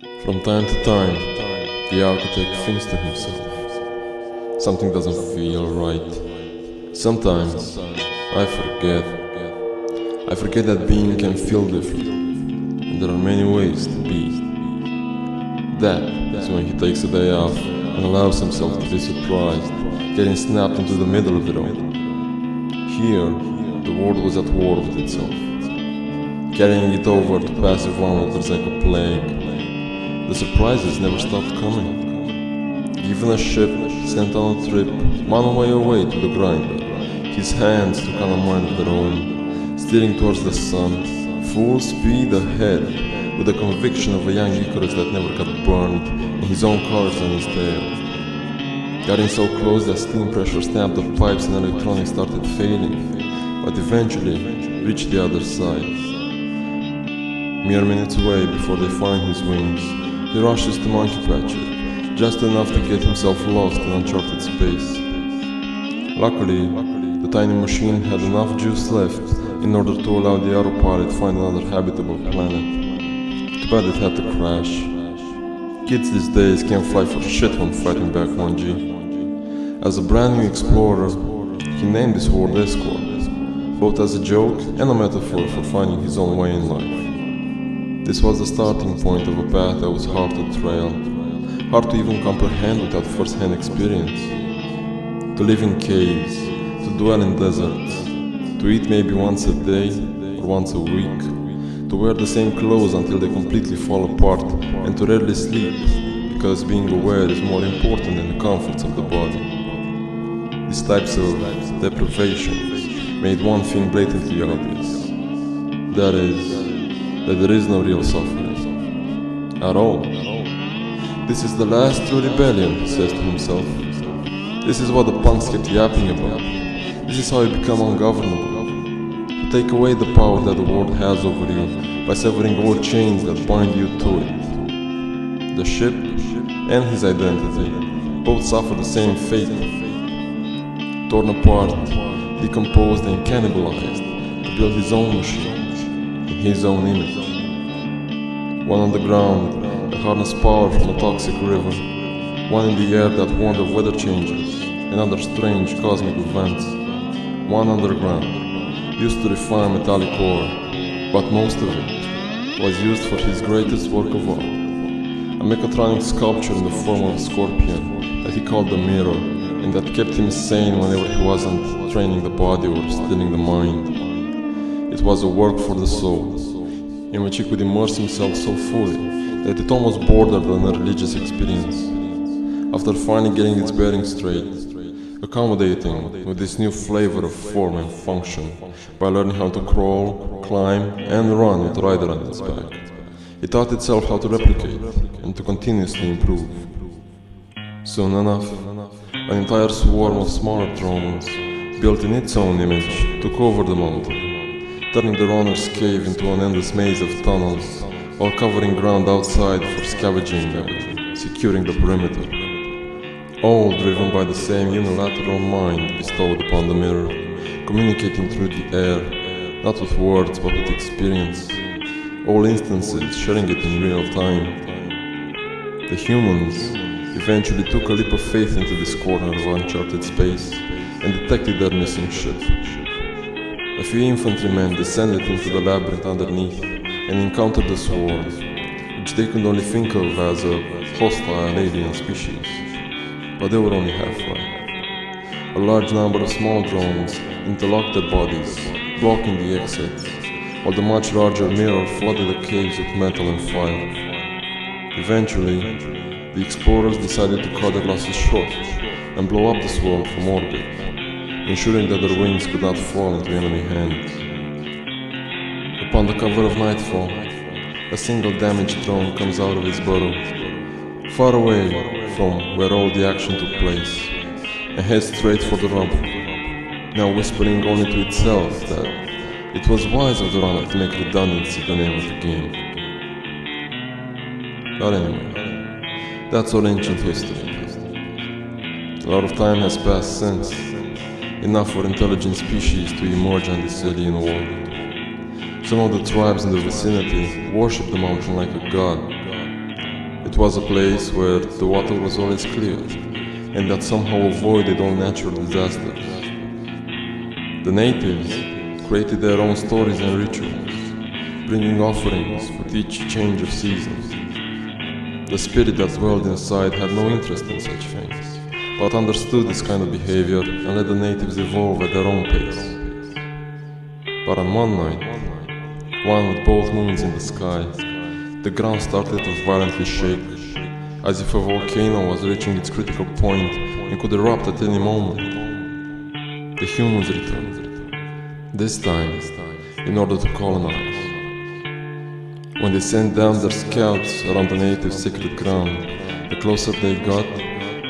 From time to time, the architect thinks to himself, something doesn't feel right. Sometimes I forget. I forget that being can feel different, and there are many ways to be. That is when he takes a day off and allows himself to be surprised, getting snapped into the middle of it all. Here, the world was at war with itself, carrying it over to passive onlookers like a plague. The surprises never stopped coming. Even a ship sent on a trip 1 way away to the grinder, his hands took on a mind of their own, steering towards the sun, full speed ahead, with the conviction of a young Icarus that never got burned, and his own colors on his tail. Getting so close that steam pressure snapped the pipes and electronics started failing, but eventually reached the other side. Mere minutes away before they find his wings, he rushes to monkey patch it, just enough to get himself lost in uncharted space. Luckily, the tiny machine had enough juice left in order to allow the autopilot to find another habitable planet. Too bad it had to crash. Kids these days can't fly for shit when fighting back 1G. As a brand new explorer, he named his world Escort, both as a joke and a metaphor for finding his own way in life. This was the starting point of a path that was hard to trail, hard to even comprehend without first-hand experience. To live in caves, to dwell in deserts, to eat maybe once a day or once a week, to wear the same clothes until they completely fall apart, and to rarely sleep, because being aware is more important than the comforts of the body. These types of deprivations made one thing blatantly obvious. That is, that there is no real suffering at all. This is the last true rebellion, he says to himself. This is what the punks kept yapping about. This is how you become ungovernable. To take away the power that the world has over you by severing all chains that bind you to it. The ship and his identity both suffer the same fate. Torn apart, decomposed and cannibalized to build his own machine, in his own image. One on the ground that harnessed power from a toxic river, one in the air that warned of weather changes and other strange cosmic events, one underground, used to refine metallic ore, but most of it was used for his greatest work of all, a mechatronic sculpture in the form of a scorpion that he called the Mirror, and that kept him sane whenever he wasn't training the body or stilling the mind. It was a work for the soul, in which he could immerse himself so fully that it almost bordered on a religious experience. After finally getting its bearings straight, accommodating with this new flavor of form and function by learning how to crawl, climb and run with a rider on its back, it taught itself how to replicate and to continuously improve. Soon enough, an entire swarm of smaller drones, built in its own image, took over the mountain, turning the runner's cave into an endless maze of tunnels, while covering ground outside for scavenging and securing the perimeter. All driven by the same unilateral mind bestowed upon the mirror, communicating through the air, not with words but with experience, all instances sharing it in real time. The humans eventually took a leap of faith into this corner of uncharted space and detected their missing ship. A few infantrymen descended into the labyrinth underneath and encountered the swarm, which they could only think of as a hostile alien species. But they were only half right. A large number of small drones interlocked their bodies, blocking the exits, while the much larger mirror flooded the caves with metal and fire. Eventually, the explorers decided to cut their losses short and blow up the swarm from orbit, ensuring that their wings could not fall into enemy hands. Upon the cover of nightfall, a single damaged drone comes out of its burrow, far away from where all the action took place, and heads straight for the rubble, now whispering only to itself that it was wise of the runner to make redundancy the name of the game. But anyway, that's all ancient history. A lot of time has passed since, enough for intelligent species to emerge on this alien world. Some of the tribes in the vicinity worship the mountain like a god, It was a place where the water was always clear, and that somehow avoided all natural disasters. The natives created their own stories and rituals, bringing offerings with each change of seasons. The spirit that dwelled inside had no interest in such things, but understood this kind of behavior and let the natives evolve at their own pace. But on one night, one with both moons in the sky, the ground started to violently shake, as if a volcano was reaching its critical point and could erupt at any moment. The humans returned, this time in order to colonize. When they sent down their scouts around the native sacred ground, the closer they got,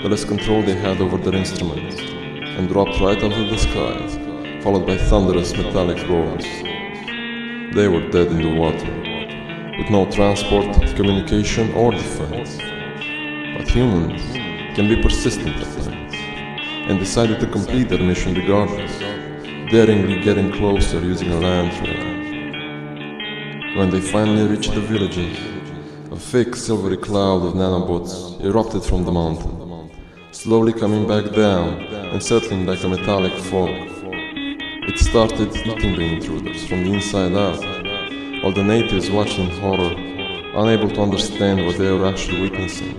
the less control they had over their instruments, and dropped right out of the sky, followed by thunderous metallic roars. They were dead in the water, with no transport, communication, or defense. But humans can be persistent at times, and decided to complete their mission regardless, daringly getting closer using a land trail. When they finally reached the villages, a thick silvery cloud of nanobots erupted from the mountain, slowly coming back down and settling like a metallic fog. It started eating the intruders from the inside out, while the natives watched in horror, unable to understand what they were actually witnessing.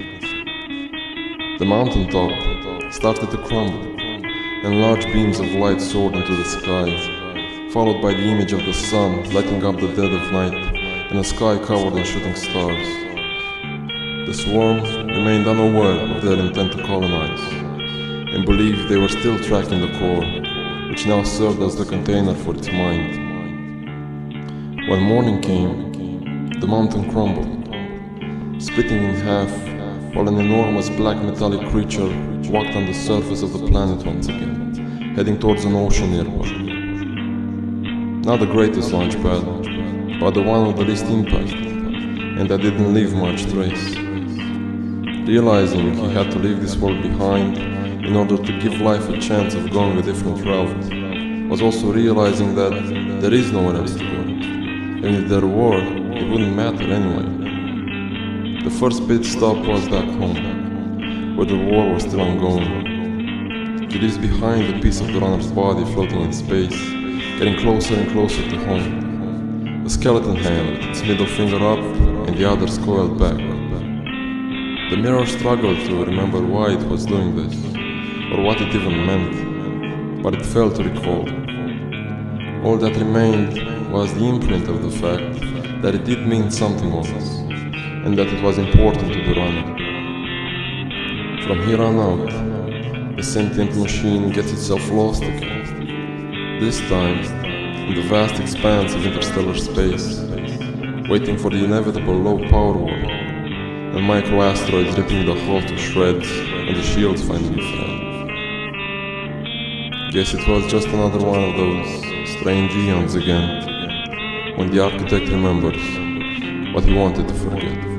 The mountaintop started to crumble, and large beams of light soared into the sky, followed by the image of the sun lighting up the dead of night in a sky covered in shooting stars. The swarm remained unaware of their intent to colonize, and believed they were still tracking the core, which now served as the container for its mind. When morning came, the mountain crumbled, splitting in half, while an enormous black metallic creature walked on the surface of the planet once again, heading towards an ocean nearby. Not the greatest launch pad, but the one with the least impact, and that didn't leave much trace. Realizing he had to leave this world behind in order to give life a chance of going a different route, was also realizing that there is nowhere else to go, and if there were, it wouldn't matter anyway. The first pit stop was back home, where the war was still ongoing. He leaves behind a piece of the runner's body floating in space, getting closer and closer to home. A skeleton hand with its middle finger up and the others coiled back. The mirror struggled to remember why it was doing this, or what it even meant, but it failed to recall. All that remained was the imprint of the fact that it did mean something else, and that it was important to the runner. From here on out, the sentient machine gets itself lost again, this time in the vast expanse of interstellar space, waiting for the inevitable low-power war, and micro-asteroids ripping the hull to shreds and the shields finally fell. Guess it was just another one of those strange eons again, when the architect remembers what he wanted to forget.